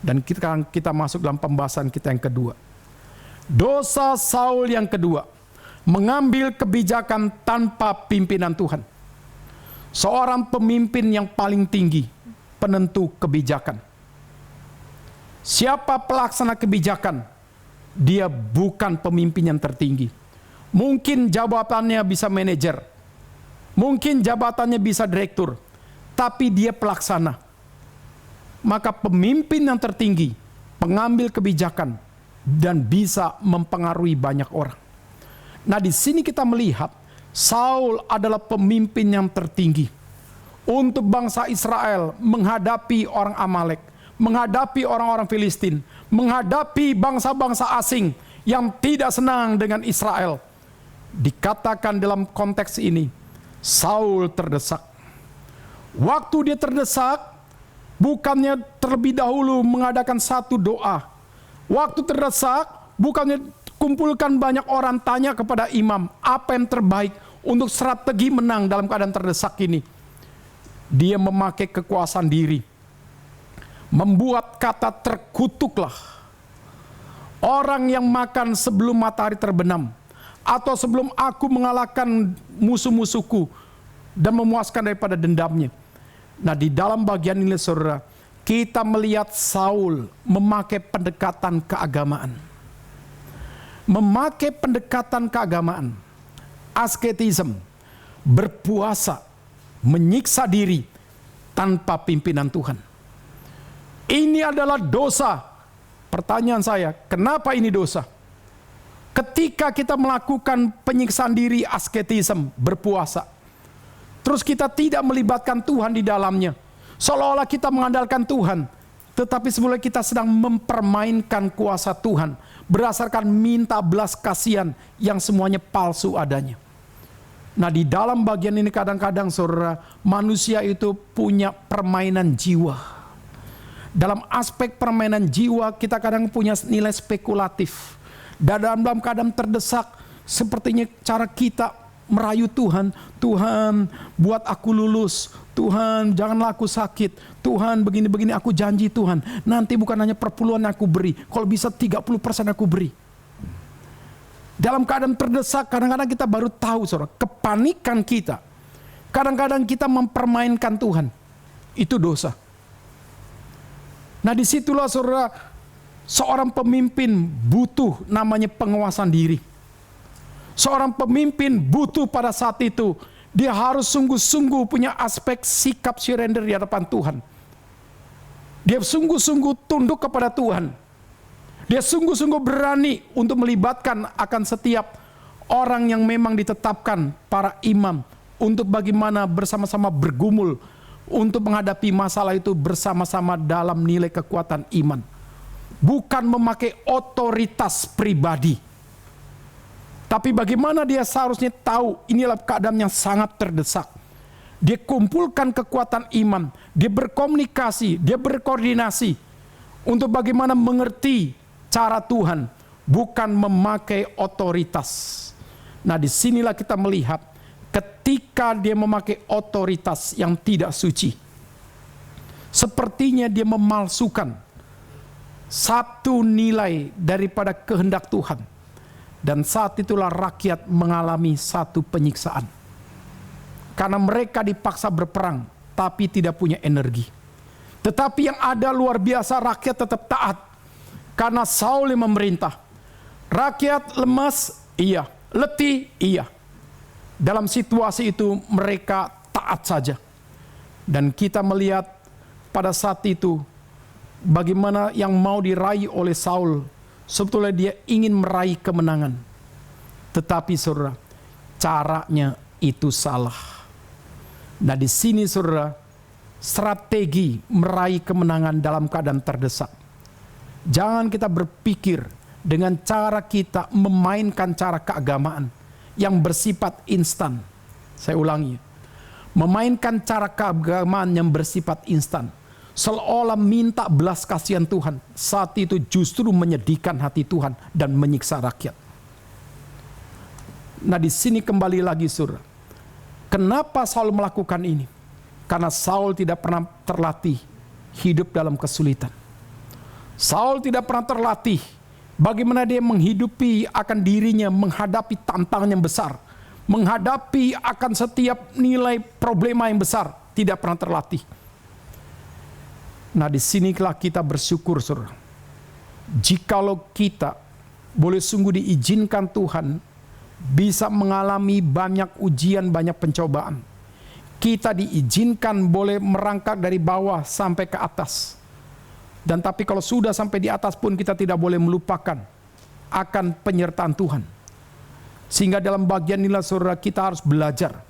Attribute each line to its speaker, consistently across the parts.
Speaker 1: Dan kita masuk dalam pembahasan kita yang kedua. Dosa Saul yang kedua, mengambil kebijakan tanpa pimpinan Tuhan. Seorang pemimpin yang paling tinggi, penentu kebijakan. Siapa pelaksana kebijakan? Dia bukan pemimpin yang tertinggi. Mungkin jabatannya bisa manajer, mungkin jabatannya bisa direktur, tapi dia pelaksana. Maka pemimpin yang tertinggi, pengambil kebijakan, dan bisa mempengaruhi banyak orang. Nah, di sini kita melihat Saul adalah pemimpin yang tertinggi untuk bangsa Israel menghadapi orang Amalek, menghadapi orang-orang Filistin, menghadapi bangsa-bangsa asing yang tidak senang dengan Israel. Dikatakan dalam konteks ini, Saul terdesak. Waktu dia terdesak, bukannya terlebih dahulu mengadakan satu doa. Waktu terdesak, bukannya kumpulkan banyak orang tanya kepada imam, apa yang terbaik untuk strategi menang dalam keadaan terdesak ini. Dia memakai kekuasaan diri. Membuat kata terkutuklah. Orang yang makan sebelum matahari terbenam, atau sebelum aku mengalahkan musuh-musuhku dan memuaskan daripada dendamnya. Nah, di dalam bagian ini saudara, kita melihat Saul memakai pendekatan keagamaan. Memakai pendekatan keagamaan, asketisme, berpuasa, menyiksa diri tanpa pimpinan Tuhan. Ini adalah dosa. Pertanyaan saya, kenapa ini dosa? Ketika kita melakukan penyiksaan diri, asketisme, berpuasa, terus kita tidak melibatkan Tuhan di dalamnya, seolah-olah kita mengandalkan Tuhan, tetapi sebenarnya kita sedang mempermainkan kuasa Tuhan berdasarkan minta belas kasihan yang semuanya palsu adanya. Nah, di dalam bagian ini kadang-kadang saudara, manusia itu punya permainan jiwa. Dalam aspek permainan jiwa kita kadang punya nilai spekulatif. Dan dalam keadaan terdesak, sepertinya cara kita merayu Tuhan, Tuhan buat aku lulus, Tuhan janganlah aku sakit, Tuhan begini-begini aku janji Tuhan, nanti bukan hanya perpuluhan aku beri, kalau bisa 30% aku beri. Dalam keadaan terdesak kadang-kadang kita baru tahu saudara, kepanikan kita, kadang-kadang kita mempermainkan Tuhan, itu dosa. Nah, disitulah saudara, seorang pemimpin butuh namanya penguasaan diri. Seorang pemimpin butuh pada saat itu, dia harus sungguh-sungguh punya aspek sikap surrender di hadapan Tuhan. Dia sungguh-sungguh tunduk kepada Tuhan. Dia sungguh-sungguh berani untuk melibatkan akan setiap orang yang memang ditetapkan para imam untuk bagaimana bersama-sama bergumul untuk menghadapi masalah itu bersama-sama dalam nilai kekuatan iman. Bukan memakai otoritas pribadi. Tapi bagaimana dia seharusnya tahu inilah keadaan yang sangat terdesak. Dia kumpulkan kekuatan iman, dia berkomunikasi, dia berkoordinasi untuk bagaimana mengerti cara Tuhan, bukan memakai otoritas. Nah, disinilah kita melihat ketika dia memakai otoritas yang tidak suci, sepertinya dia memalsukan satu nilai daripada kehendak Tuhan. Dan saat itulah rakyat mengalami satu penyiksaan. Karena mereka dipaksa berperang, tapi tidak punya energi. Tetapi yang ada luar biasa, rakyat tetap taat. Karena Saul yang memerintah. Rakyat lemas, iya. Letih, iya. Dalam situasi itu mereka taat saja. Dan kita melihat pada saat itu, bagaimana yang mau diraih oleh Saul, sebetulnya dia ingin meraih kemenangan. Tetapi saudara, caranya itu salah. Nah, di sini saudara, strategi meraih kemenangan dalam keadaan terdesak. Jangan kita berpikir dengan cara kita memainkan cara keagamaan yang bersifat instan. Saya ulangi, memainkan cara keagamaan yang bersifat instan, seolah minta belas kasihan Tuhan, saat itu justru menyedihkan hati Tuhan dan menyiksa rakyat. Nah, di sini kembali lagi saudara, kenapa Saul melakukan ini? Karena Saul tidak pernah terlatih hidup dalam kesulitan. Saul tidak pernah terlatih bagaimana dia menghidupi akan dirinya menghadapi tantangan yang besar, menghadapi akan setiap nilai problema yang besar, tidak pernah terlatih. Nah, disinilah kita bersyukur, saudara. Jikalau kita boleh sungguh diizinkan Tuhan bisa mengalami banyak ujian, banyak pencobaan. Kita diizinkan boleh merangkak dari bawah sampai ke atas. Dan tapi kalau sudah sampai di atas pun kita tidak boleh melupakan akan penyertaan Tuhan. Sehingga dalam bagian inilah saudara kita harus belajar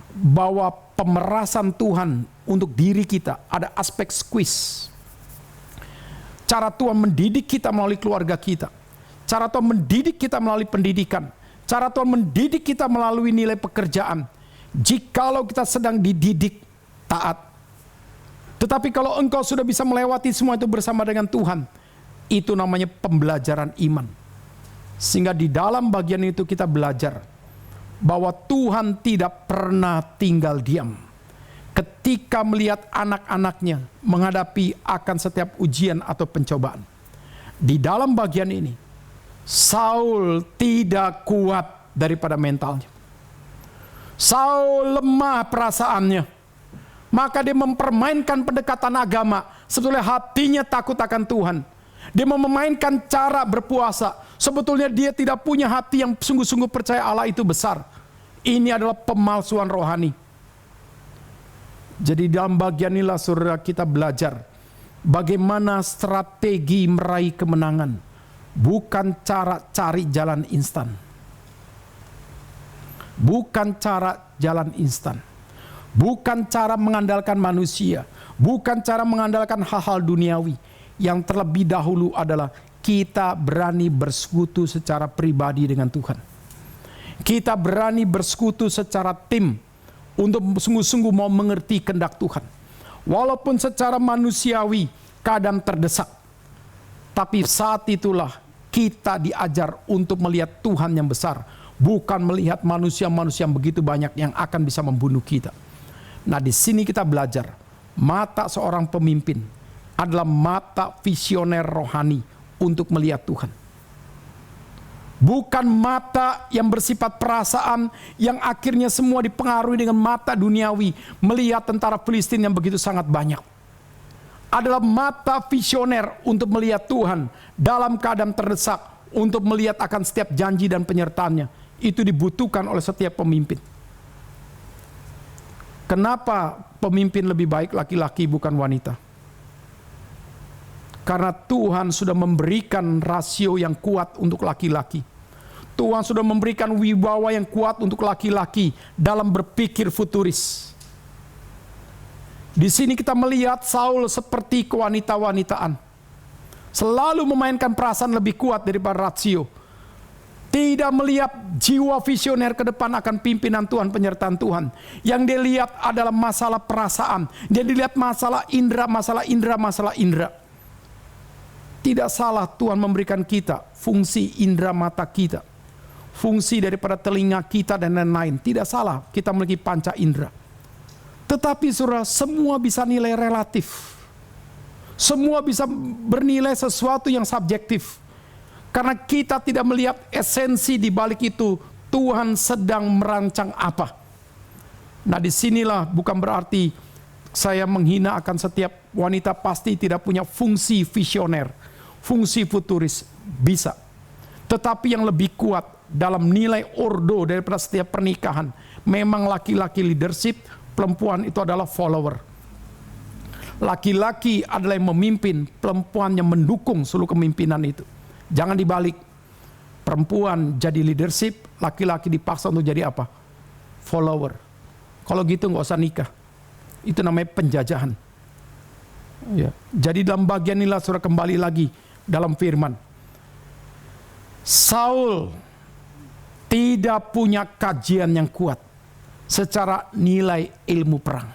Speaker 1: bahwa pemerasan Tuhan untuk diri kita ada aspek squeeze. Cara Tuhan mendidik kita melalui keluarga kita. Cara Tuhan mendidik kita melalui pendidikan. Cara Tuhan mendidik kita melalui nilai pekerjaan. Jikalau kita sedang dididik taat. Tetapi kalau engkau sudah bisa melewati semua itu bersama dengan Tuhan, itu namanya pembelajaran iman. Sehingga di dalam bagian itu kita belajar bahwa Tuhan tidak pernah tinggal diam ketika melihat anak-anaknya menghadapi akan setiap ujian atau pencobaan. Di dalam bagian ini, Saul tidak kuat daripada mentalnya. Saul lemah perasaannya. Maka dia mempermainkan pendekatan agama. Sebetulnya hatinya takut akan Tuhan. Dia memainkan cara berpuasa. Sebetulnya dia tidak punya hati yang sungguh-sungguh percaya Allah itu besar. Ini adalah pemalsuan rohani. Jadi dalam bagian inilah saudara kita belajar bagaimana strategi meraih kemenangan. Bukan cara cari jalan instan. Bukan cara jalan instan. Bukan cara mengandalkan manusia, bukan cara mengandalkan hal-hal duniawi. Yang terlebih dahulu adalah kita berani bersekutu secara pribadi dengan Tuhan. Kita berani bersekutu secara tim untuk sungguh-sungguh mau mengerti kehendak Tuhan. Walaupun secara manusiawi keadaan terdesak, tapi saat itulah kita diajar untuk melihat Tuhan yang besar, bukan melihat manusia-manusia yang begitu banyak yang akan bisa membunuh kita. Nah, di sini kita belajar mata seorang pemimpin adalah mata visioner rohani untuk melihat Tuhan. Bukan mata yang bersifat perasaan yang akhirnya semua dipengaruhi dengan mata duniawi melihat tentara Filistin yang begitu sangat banyak. Adalah mata visioner untuk melihat Tuhan dalam keadaan terdesak, untuk melihat akan setiap janji dan penyertaannya. Itu dibutuhkan oleh setiap pemimpin. Kenapa pemimpin lebih baik laki-laki bukan wanita? Karena Tuhan sudah memberikan rasio yang kuat untuk laki-laki. Tuhan sudah memberikan wibawa yang kuat untuk laki-laki dalam berpikir futuris. Di sini kita melihat Saul seperti kewanita-wanitaan. Selalu memainkan perasaan lebih kuat daripada rasio. Tidak melihat jiwa visioner ke depan akan pimpinan Tuhan, penyertaan Tuhan. Yang dia lihat adalah masalah perasaan. Dia dilihat masalah indera, masalah indera, masalah indera. Tidak salah Tuhan memberikan kita fungsi indera mata kita. Fungsi daripada telinga kita dan lain-lain. Tidak salah kita memiliki panca indera. Tetapi saudara, semua bisa nilai relatif. Semua bisa bernilai sesuatu yang subjektif. Karena kita tidak melihat esensi di balik itu, Tuhan sedang merancang apa. Nah, disinilah bukan berarti saya menghina akan setiap wanita pasti tidak punya fungsi visioner, fungsi futuris, bisa. Tetapi yang lebih kuat dalam nilai ordo daripada setiap pernikahan, memang laki-laki leadership, perempuan itu adalah follower. Laki-laki adalah yang memimpin, perempuan yang mendukung seluruh kepemimpinan itu. Jangan dibalik. Perempuan jadi leadership, laki-laki dipaksa untuk jadi apa? Follower. Kalau gitu nggak usah nikah. Itu namanya penjajahan. Ya. Jadi dalam bagian inilah saudara kembali lagi dalam firman. Saul tidak punya kajian yang kuat secara nilai ilmu perang.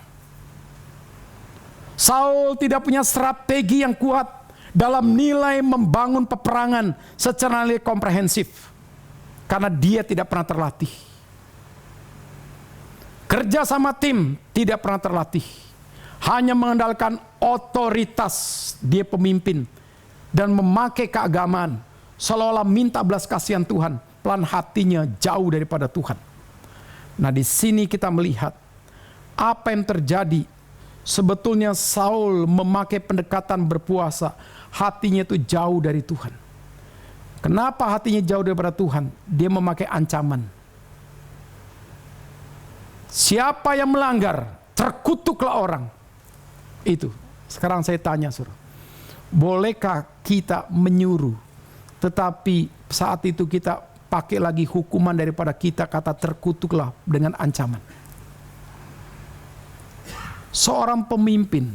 Speaker 1: Saul tidak punya strategi yang kuat dalam nilai membangun peperangan secara nilai komprehensif. Karena dia tidak pernah terlatih. Kerja sama tim tidak pernah terlatih. Hanya mengandalkan otoritas dia pemimpin. dan memakai keagamaan, seolah-olah minta belas kasihan Tuhan, pelan hatinya jauh daripada Tuhan. Nah, di sini kita melihat apa yang terjadi. Sebetulnya Saul memakai pendekatan berpuasa, hatinya itu jauh dari Tuhan. Kenapa hatinya jauh daripada Tuhan? Dia memakai ancaman. Siapa yang melanggar, terkutuklah orang. Itu. Sekarang saya tanya, saudara. Bolehkah kita menyuruh, tetapi saat itu kita pakai lagi hukuman daripada kita, kata terkutuklah dengan ancaman. Seorang pemimpin,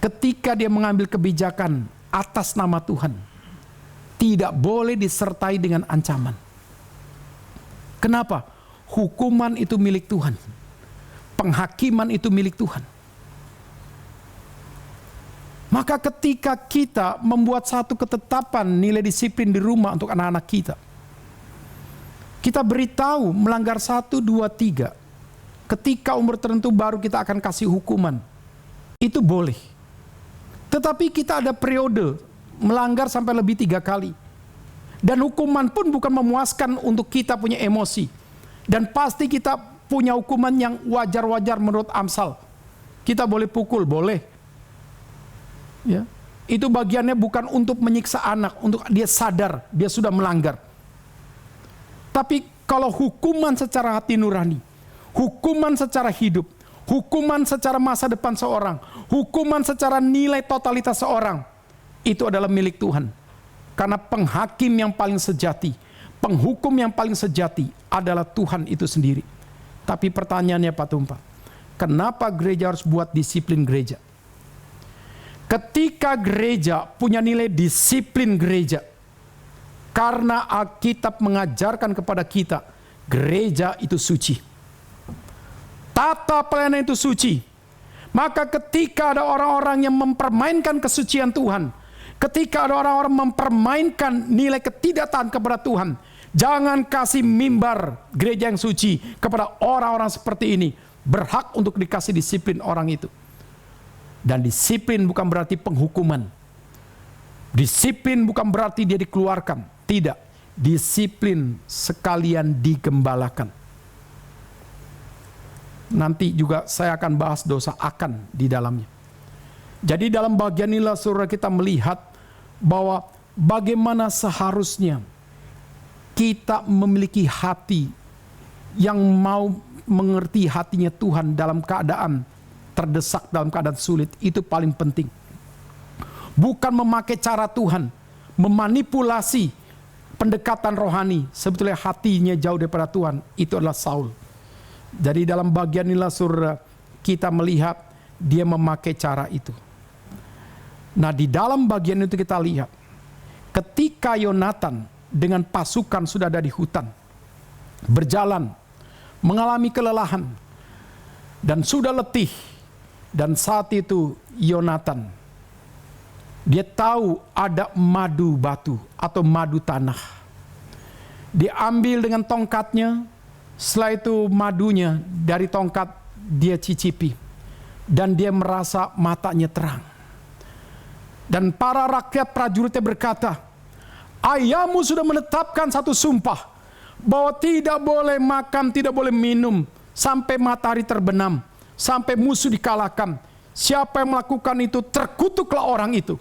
Speaker 1: ketika dia mengambil kebijakan atas nama Tuhan, tidak boleh disertai dengan ancaman. Kenapa? Hukuman itu milik Tuhan. Penghakiman itu milik Tuhan. Maka ketika kita membuat satu ketetapan nilai disiplin di rumah untuk anak-anak kita, kita beritahu melanggar 1, 2, 3. Ketika umur tertentu baru kita akan kasih hukuman. Itu boleh. Tetapi kita ada periode melanggar sampai lebih 3 kali. Dan hukuman pun bukan memuaskan untuk kita punya emosi. Dan pasti kita punya hukuman yang wajar-wajar menurut Amsal. Kita boleh pukul, boleh. Ya. Itu bagiannya bukan untuk menyiksa anak, untuk dia sadar dia sudah melanggar. Tapi kalau hukuman secara hati nurani, hukuman secara hidup, hukuman secara masa depan seorang, hukuman secara nilai totalitas seorang, itu adalah milik Tuhan. Karena penghakim yang paling sejati, penghukum yang paling sejati adalah Tuhan itu sendiri. Tapi pertanyaannya Pak Tumpa, kenapa gereja harus buat disiplin gereja? Ketika gereja punya nilai disiplin gereja, karena Alkitab mengajarkan kepada kita, gereja itu suci. Tata pelayanan itu suci. Maka ketika ada orang-orang yang mempermainkan kesucian Tuhan, ketika ada orang-orang mempermainkan nilai ketidaktaatan kepada Tuhan, jangan kasih mimbar gereja yang suci kepada orang-orang seperti ini. Berhak untuk dikasih disiplin orang itu. Dan disiplin bukan berarti penghukuman. Disiplin bukan berarti dia dikeluarkan. Tidak. Disiplin sekalian digembalakan. Nanti juga saya akan bahas dosa akan di dalamnya. Jadi dalam bagian inilah saudara kita melihat bahwa bagaimana seharusnya kita memiliki hati yang mau mengerti hatinya Tuhan dalam keadaan terdesak, dalam keadaan sulit. Itu paling penting. Bukan memakai cara Tuhan, memanipulasi pendekatan rohani. Sebetulnya hatinya jauh daripada Tuhan. Itu adalah Saul. Jadi dalam bagian inilah saudara kita melihat dia memakai cara itu. Nah, di dalam bagian itu kita lihat ketika Yonatan dengan pasukan sudah ada di hutan, berjalan, mengalami kelelahan, dan sudah letih. Dan saat itu Yonatan, dia tahu ada madu batu atau madu tanah. Dia ambil dengan tongkatnya, setelah itu madunya dari tongkat dia cicipi. Dan dia merasa matanya terang. Dan para rakyat prajuritnya berkata, ayahmu sudah menetapkan satu sumpah, bahwa tidak boleh makan, tidak boleh minum, sampai matahari terbenam, sampai musuh dikalahkan. Siapa yang melakukan itu, terkutuklah orang itu.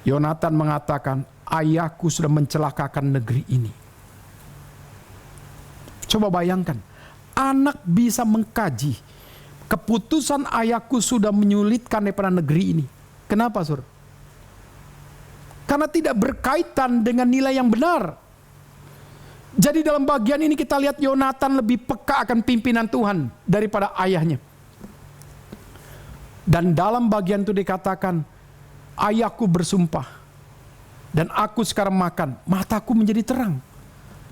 Speaker 1: Yonatan mengatakan, ayahku sudah mencelakakan negeri ini. Coba bayangkan, anak bisa mengkaji, keputusan ayahku sudah menyulitkan daripada negeri ini. Kenapa, Sur? Karena tidak berkaitan dengan nilai yang benar. Jadi dalam bagian ini kita lihat Yonatan lebih peka akan pimpinan Tuhan daripada ayahnya. Dan dalam bagian itu dikatakan, ayahku bersumpah, dan aku sekarang makan, mataku menjadi terang.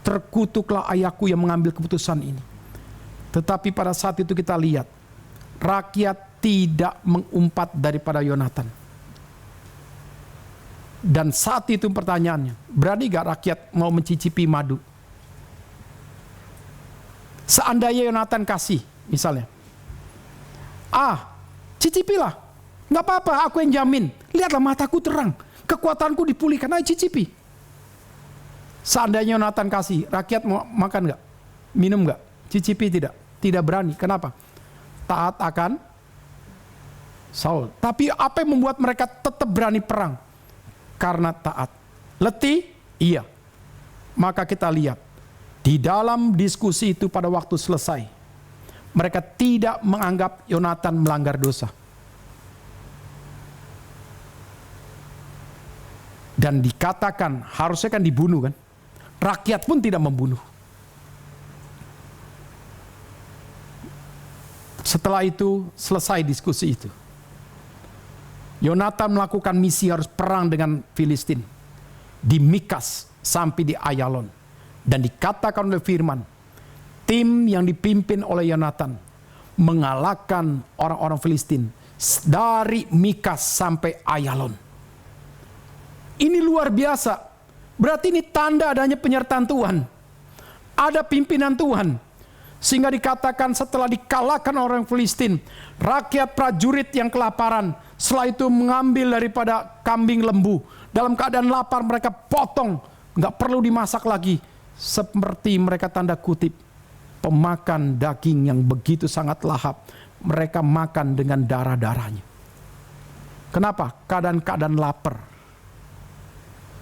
Speaker 1: Terkutuklah ayahku yang mengambil keputusan ini. Tetapi pada saat itu kita lihat, rakyat tidak mengumpat daripada Yonatan. Dan saat itu pertanyaannya, berani gak rakyat mau mencicipi madu? Seandainya Yonatan kasih, misalnya, cicipilah, Nggak apa-apa, aku yang jamin. Lihatlah mataku terang, kekuatanku dipulihkan. Ayo cicipi. Seandainya Yonatan kasih, rakyat mau makan nggak? Minum nggak? Cicipi tidak? Tidak berani. Kenapa? Taat akan Saul. Tapi apa yang membuat mereka tetap berani perang? Karena taat. Letih? Iya. Maka kita lihat, di dalam diskusi itu pada waktu selesai, mereka tidak menganggap Yonatan melanggar dosa. Dan dikatakan harusnya kan dibunuh kan. Rakyat pun tidak membunuh. Setelah itu selesai diskusi itu. Yonatan melakukan misi harus perang dengan Filistin. Di Mikas sampai di Ayalon. Dan dikatakan oleh firman, tim yang dipimpin oleh Yonatan mengalahkan orang-orang Filistin dari Mikas sampai Ayalon. Ini luar biasa. Berarti ini tanda adanya penyertaan Tuhan. Ada pimpinan Tuhan. Sehingga dikatakan setelah dikalahkan orang Filistin, rakyat prajurit yang kelaparan, setelah itu mengambil daripada kambing lembu. Dalam keadaan lapar mereka potong. Nggak perlu dimasak lagi. Seperti mereka tanda kutip, pemakan daging yang begitu sangat lahap. Mereka makan dengan darah-darahnya. Kenapa? Keadaan-keadaan lapar.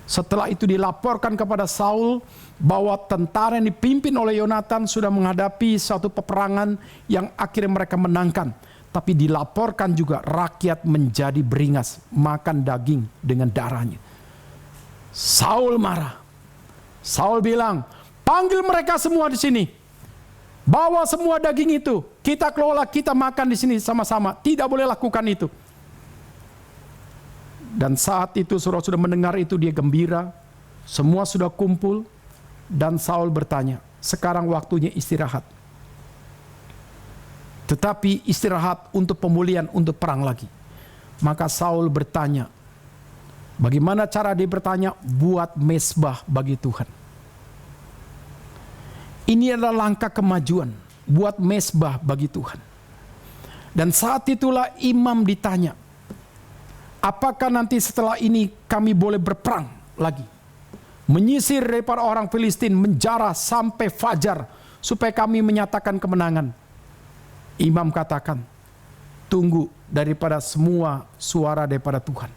Speaker 1: Setelah itu dilaporkan kepada Saul bahwa tentara yang dipimpin oleh Yonatan sudah menghadapi suatu peperangan yang akhirnya mereka menangkan. Tapi dilaporkan juga rakyat menjadi beringas, makan daging dengan darahnya. Saul marah. Saul bilang, panggil mereka semua di sini. Bawa semua daging itu, kita kelola, kita makan di sini sama-sama. Tidak boleh lakukan itu. Dan saat itu saudara sudah mendengar itu, dia gembira. Semua sudah kumpul. Dan Saul bertanya, sekarang waktunya istirahat. Tetapi istirahat untuk pemulihan, untuk perang lagi. Maka Saul bertanya, bagaimana cara dia bertanya? Buat mezbah bagi Tuhan. Ini adalah langkah kemajuan. Buat mezbah bagi Tuhan. Dan saat itulah imam ditanya, apakah nanti setelah ini kami boleh berperang lagi? Menyisir daripada orang Filistin, menjarah sampai fajar, supaya kami menyatakan kemenangan. Imam katakan, tunggu daripada semua suara daripada Tuhan.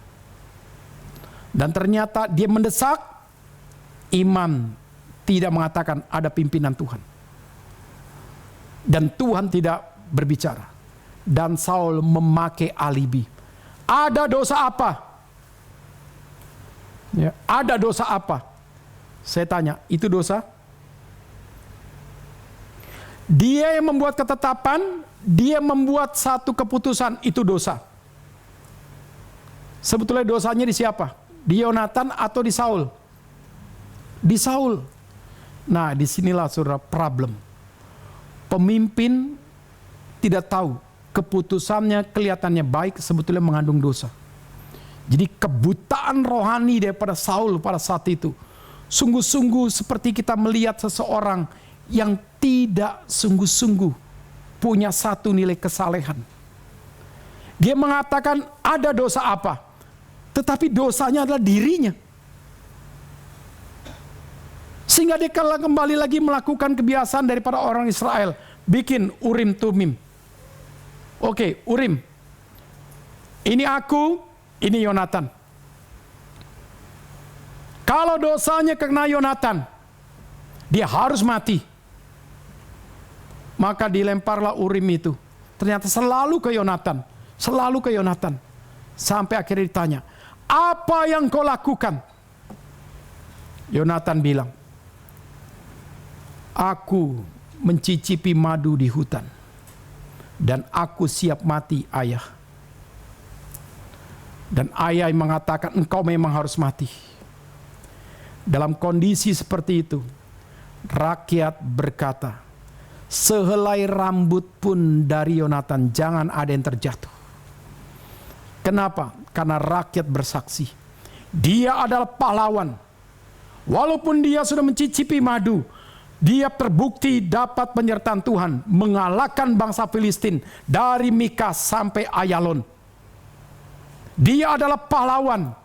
Speaker 1: Dan ternyata dia mendesak, imam tidak mengatakan ada pimpinan Tuhan. Dan Tuhan tidak berbicara. Dan Saul memakai alibi. Ada dosa apa? Ya, ada dosa apa? Saya tanya, itu dosa? Dia yang membuat ketetapan, dia membuat satu keputusan, itu dosa. Sebetulnya dosanya di siapa? Di Yonatan atau di Saul? Di Saul. Nah, disinilah saudara problem. Pemimpin tidak tahu, keputusannya kelihatannya baik, sebetulnya mengandung dosa. Jadi kebutaan rohani daripada Saul pada saat itu, sungguh-sungguh seperti kita melihat seseorang yang tidak sungguh-sungguh punya satu nilai kesalehan. Dia mengatakan ada dosa apa, tetapi dosanya adalah dirinya. Sehingga dia kembali lagi melakukan kebiasaan daripada orang Israel, bikin Urim Tumim. Oke, Urim. Ini aku, ini Yonatan. Kalau dosanya kena Yonatan, dia harus mati. Maka dilemparlah Urim itu. Ternyata selalu ke Yonatan. Selalu ke Yonatan. Sampai akhirnya ditanya, apa yang kau lakukan? Yonatan bilang, aku mencicipi madu di hutan. Dan aku siap mati, ayah. Dan ayah mengatakan, engkau memang harus mati. Dalam kondisi seperti itu, rakyat berkata, sehelai rambut pun dari Yonatan jangan ada yang terjatuh. Kenapa? Karena rakyat bersaksi, dia adalah pahlawan. Walaupun dia sudah mencicipi madu, dia terbukti dapat penyertaan Tuhan, mengalahkan bangsa Filistin dari Mikas sampai Ayalon. Dia adalah pahlawan.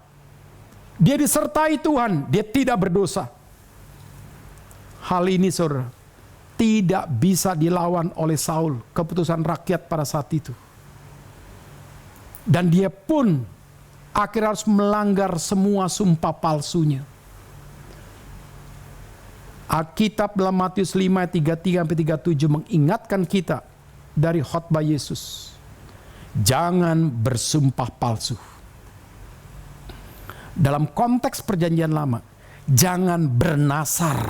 Speaker 1: Dia disertai Tuhan, dia tidak berdosa. Hal ini saudara, tidak bisa dilawan oleh Saul, keputusan rakyat pada saat itu. Dan dia pun akhirnya harus melanggar semua sumpah palsunya. Alkitab dalam Matius 5 ayat 33-37 mengingatkan kita dari khotbah Yesus. Jangan bersumpah palsu. Dalam konteks perjanjian lama, jangan bernasar.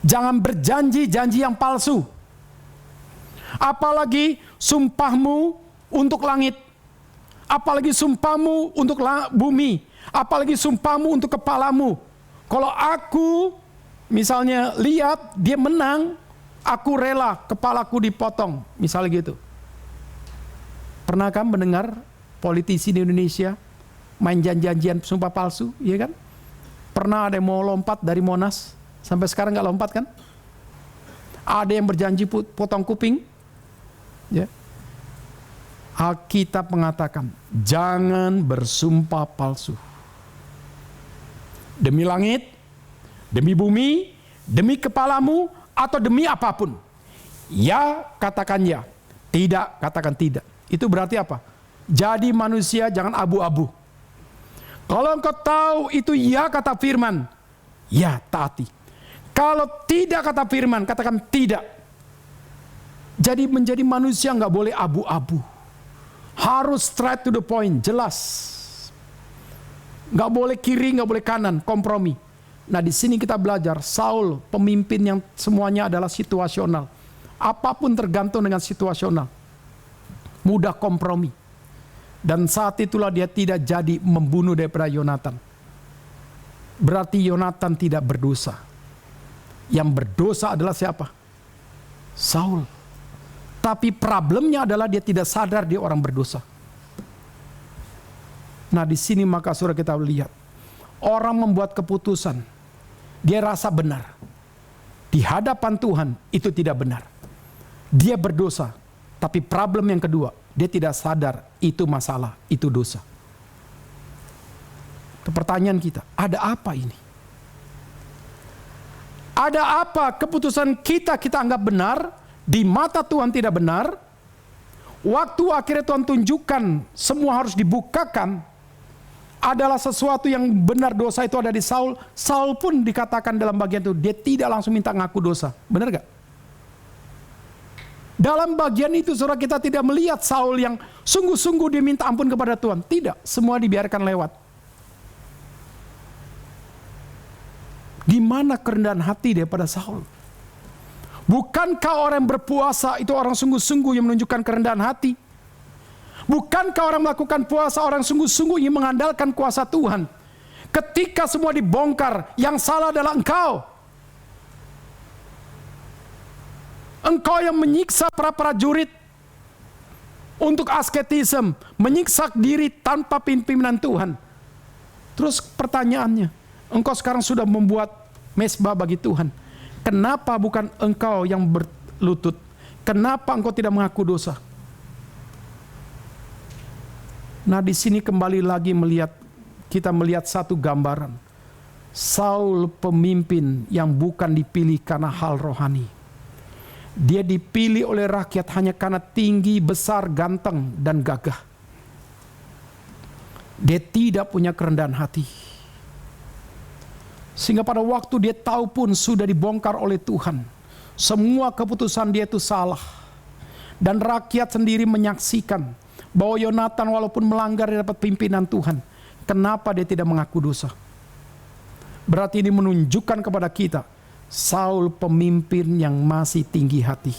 Speaker 1: Jangan berjanji-janji yang palsu. Apalagi sumpahmu untuk langit. Apalagi sumpahmu untuk bumi. Apalagi sumpahmu untuk kepalamu. Kalau aku misalnya lihat dia menang, aku rela kepalaku dipotong. Misalnya gitu. Pernah kan mendengar politisi di Indonesia main janjian sumpah palsu, iya kan? Pernah ada yang mau lompat dari Monas, sampai sekarang nggak lompat kan? Ada yang berjanji potong kuping, ya. Alkitab mengatakan, jangan bersumpah palsu. Demi langit, demi bumi, demi kepalamu, atau demi apapun. Ya, katakan ya. Tidak, katakan tidak. Itu berarti apa? Jadi manusia jangan abu-abu. Kalau engkau tahu itu ya kata firman, ya taati. Kalau tidak kata firman, katakan tidak. Jadi menjadi manusia nggak boleh abu-abu. Harus straight to the point, jelas. Nggak boleh kiri, nggak boleh kanan, kompromi. Nah di sini kita belajar, Saul pemimpin yang semuanya adalah situasional. Apapun tergantung dengan situasional. Mudah kompromi. Dan saat itulah dia tidak jadi membunuh daripada Yonatan. Berarti Yonatan tidak berdosa. Yang berdosa adalah siapa? Saul. Tapi problemnya adalah dia tidak sadar dia orang berdosa. Nah di sini maka saudara kita lihat. Orang membuat keputusan. Dia rasa benar. Di hadapan Tuhan itu tidak benar. Dia berdosa. Tapi problem yang kedua, dia tidak sadar itu masalah, itu dosa. Pertanyaan kita, ada apa ini? Ada apa keputusan kita anggap benar, di mata Tuhan tidak benar, waktu akhirnya Tuhan tunjukkan semua harus dibukakan, adalah sesuatu yang benar dosa itu ada di Saul. Saul pun dikatakan dalam bagian itu, dia tidak langsung minta ngaku dosa. Benar gak? Dalam bagian itu saudara kita tidak melihat Saul yang sungguh-sungguh dia minta ampun kepada Tuhan. Tidak, semua dibiarkan lewat. Di mana kerendahan hati daripada Saul? Bukankah orang yang berpuasa itu orang sungguh-sungguh yang menunjukkan kerendahan hati? Bukankah orang melakukan puasa orang sungguh-sungguh yang mengandalkan kuasa Tuhan? Ketika semua dibongkar, yang salah adalah engkau. Engkau yang menyiksa para prajurit untuk asketisme, menyiksa diri tanpa pimpinan Tuhan. Terus pertanyaannya, engkau sekarang sudah membuat mezbah bagi Tuhan. Kenapa bukan engkau yang berlutut? Kenapa engkau tidak mengaku dosa? Nah di sini kembali lagi kita melihat satu gambaran. Saul pemimpin yang bukan dipilih karena hal rohani. Dia dipilih oleh rakyat hanya karena tinggi, besar, ganteng, dan gagah. Dia tidak punya kerendahan hati. Sehingga pada waktu dia tahu pun sudah dibongkar oleh Tuhan. Semua keputusan dia itu salah. Dan rakyat sendiri menyaksikan bahwa Yonatan walaupun melanggar dia dapat pimpinan Tuhan. Kenapa dia tidak mengaku dosa? Berarti ini menunjukkan kepada kita Saul pemimpin yang masih tinggi hati.